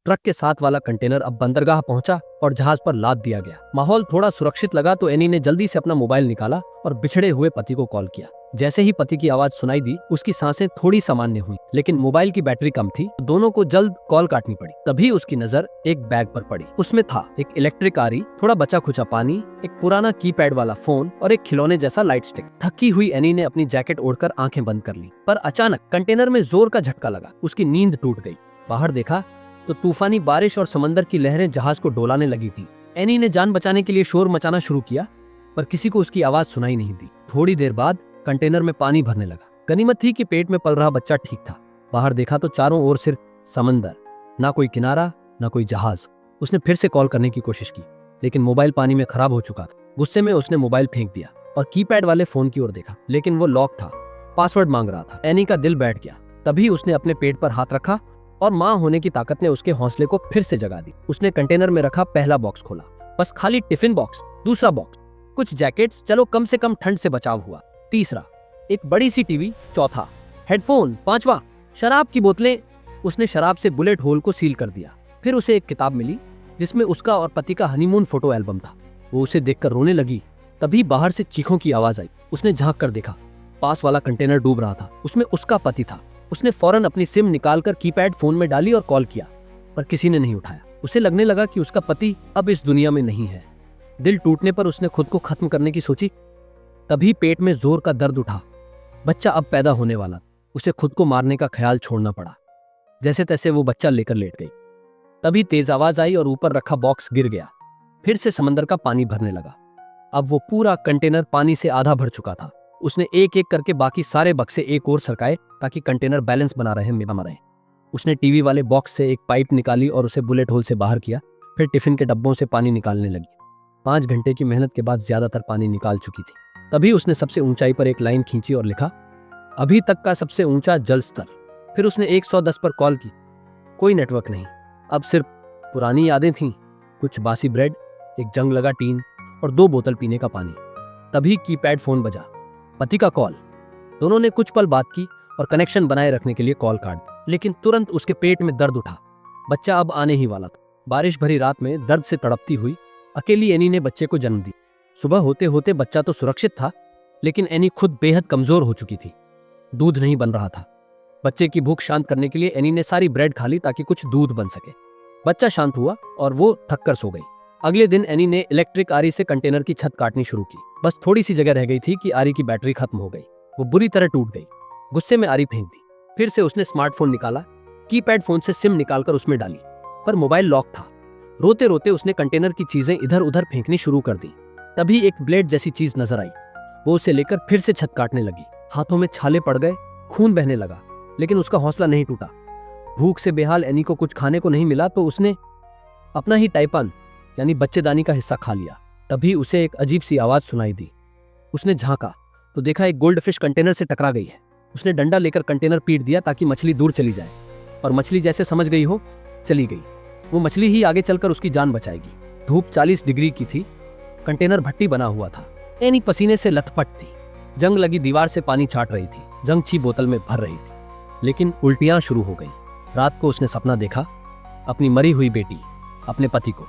Truck के साथ वाला कंटेनर अब बंदरगाह पहुंचा और जहाज पर लाद दिया गया। माहौल थोड़ा सुरक्षित लगा तो एनी ने जल्दी से अपना मोबाइल निकाला और बिछड़े हुए पति को कॉल किया। जैसे ही पति की आवाज सुनाई दी, उसकी सांसें थोड़ी सामान्य हुई, लेकिन मोबाइल की बैटरी कम थी। दोनों को जल्द कॉल काटनी पड़ी। तभी उसकी नजर एक बैग पर पड़ी। उसमें था एक इलेक्ट्रिक आरी, थोड़ा बचा खुचा पानी, एक पुराना कीपैड वाला फोन और एक खिलौने जैसा लाइट स्टिक। थकी हुई एनी ने अपनी जैकेट ओढ़कर आंखें बंद कर ली, पर अचानक कंटेनर में जोर का झटका लगा। उसकी नींद टूट गई। बाहर देखा तो तूफानी बारिश और समंदर की लहरें जहाज को डोलाने लगी थी। एनी ने जान बचाने के लिए शोर मचाना शुरू किया, पर किसी को उसकी आवाज सुनाई नहीं दी। थोड़ी देर बाद कंटेनर में पानी भरने लगा। गनीमत थी कि पेट में पल रहा बच्चा ठीक था। बाहर देखा तो चारों ओर सिर्फ समंदर, ना कोई किनारा, ना कोई जहाज। उसने फिर से कॉल करने की कोशिश की, लेकिन मोबाइल पानी में खराब हो चुका था। गुस्से में उसने मोबाइल फेंक दिया और कीपैड वाले फोन की ओर देखा, लेकिन वो लॉक था, पासवर्ड मांग रहा था। एनी का दिल बैठ गया। तभी उसने अपने पेट पर हाथ रखा और माँ होने की ताकत ने उसके हौसले को फिर से जगा दी। उसने कंटेनर में रखा पहला बॉक्स खोला, बस खाली टिफिन बॉक्स। दूसरा बॉक्स, कुछ जैकेट्स, चलो कम से कम ठंड से बचाव हुआ। तीसरा, एक बड़ी सी टीवी। चौथा, हेडफोन। पांचवा, शराब की बोतलें। उसने शराब से बुलेट होल को सील कर दिया। फिर उसे एक किताब मिली जिसमें उसका और पति का हनीमून फोटो एल्बम था। वो उसे देखकर रोने लगी। तभी बाहर से चीखों की आवाज आई। उसने झांक कर देखा, पास वाला कंटेनर डूब रहा था। उसमें उसका पति था। उसने फौरन अपनी सिम निकालकर कीपैड फोन में डाली और कॉल किया, पर किसी ने नहीं उठाया। उसे लगने लगा कि उसका पति अब इस दुनिया में नहीं है। दिल टूटने पर उसने खुद को खत्म करने की सोची। तभी पेट में जोर का दर्द उठा। बच्चा अब पैदा होने वाला। उसे खुद को मारने का ख्याल छोड़ना पड़ा। जैसे तैसे वो बच्चा लेकर लेट गई। तभी तेज आवाज आई और ऊपर रखा बॉक्स गिर गया। फिर से समंदर का पानी भरने लगा। अब वो पूरा कंटेनर पानी से आधा भर चुका था। उसने एक एक करके बाकी सारे बक्से एक और सरकाए ताकि कंटेनर बैलेंस बना रहे। उसने टीवी वाले बॉक्स से एक पाइप निकाली और उसे बुलेट होल से बाहर किया। फिर टिफिन के डब्बों से पानी निकालने लगी। 5 घंटे की मेहनत के बाद ज्यादातर पानी निकाल चुकी थी। तभी उसने सबसे ऊंचाई पर एक लाइन खींची और लिखा, अभी तक का सबसे ऊंचा जल स्तर। फिर उसने 110 पर कॉल की। कोई नेटवर्क नहीं। अब सिर्फ पुरानी यादें थीं, कुछ बासी ब्रेड, एक जंग लगा टीन और 2 बोतल पीने का पानी। तभी कीपैड फोन बजा। पति का कॉल। दोनों ने कुछ पल बात की और कनेक्शन बनाए रखने के लिए कॉल काट दी। लेकिन तुरंत उसके पेट में दर्द उठा। बच्चा अब आने ही वाला था। बारिश भरी रात में दर्द से तड़पती हुई अकेली एनी ने बच्चे को जन्म दिया। सुबह होते होते बच्चा तो सुरक्षित था, लेकिन एनी खुद बेहद कमजोर हो चुकी थी। दूध नहीं बन रहा था। बच्चे की भूख शांत करने के लिए एनी ने सारी ब्रेड खा ली ताकि कुछ दूध बन सके। बच्चा शांत हुआ और वो थककर सो गई। अगले दिन एनी ने इलेक्ट्रिक आरी से कंटेनर की छत काटनी शुरू की। बस थोड़ी सी जगह रह गई थी कि आरी की बैटरी खत्म हो गई। वो बुरी तरह टूट गई। गुस्से में आरी फेंक दी। फिर से उसने स्मार्टफोन निकाला, कीपैड फोन से सिम निकालकर उसमें डाली, पर मोबाइल लॉक था। रोते रोते उसने कंटेनर की चीजें इधर उधर फेंकनी शुरू कर दी। तभी एक ब्लेड जैसी चीज नजर आई। वो उसे लेकर फिर से छत काटने लगी। हाथों में छाले पड़ गए, खून बहने लगा, लेकिन उसका हौसला नहीं टूटा। भूख से बेहाल एनी को कुछ खाने को नहीं मिला तो उसने अपना ही टाइपान यानी बच्चेदानी का हिस्सा खा लिया। तभी उसे एक अजीब सी आवाज सुनाई दी। उसने झांका तो देखा एक गोल्ड फिश कंटेनर से टकरा गई है। उसने डंडा लेकर कंटेनर पीट दिया ताकि मछली दूर चली जाए, और मछली जैसे समझ गई हो, चली गई। वो मछली ही आगे चलकर उसकी जान बचाएगी। धूप 40 डिग्री की थी। कंटेनर भट्टी बना हुआ था। एनी पसीने से लथपथ थी। जंग लगी दीवार से पानी छाट रही थी। जंग ची बोतल में भर रही थी, लेकिन उल्टियां शुरू हो गई। रात को उसने सपना देखा, अपनी मरी हुई बेटी, अपने पति को।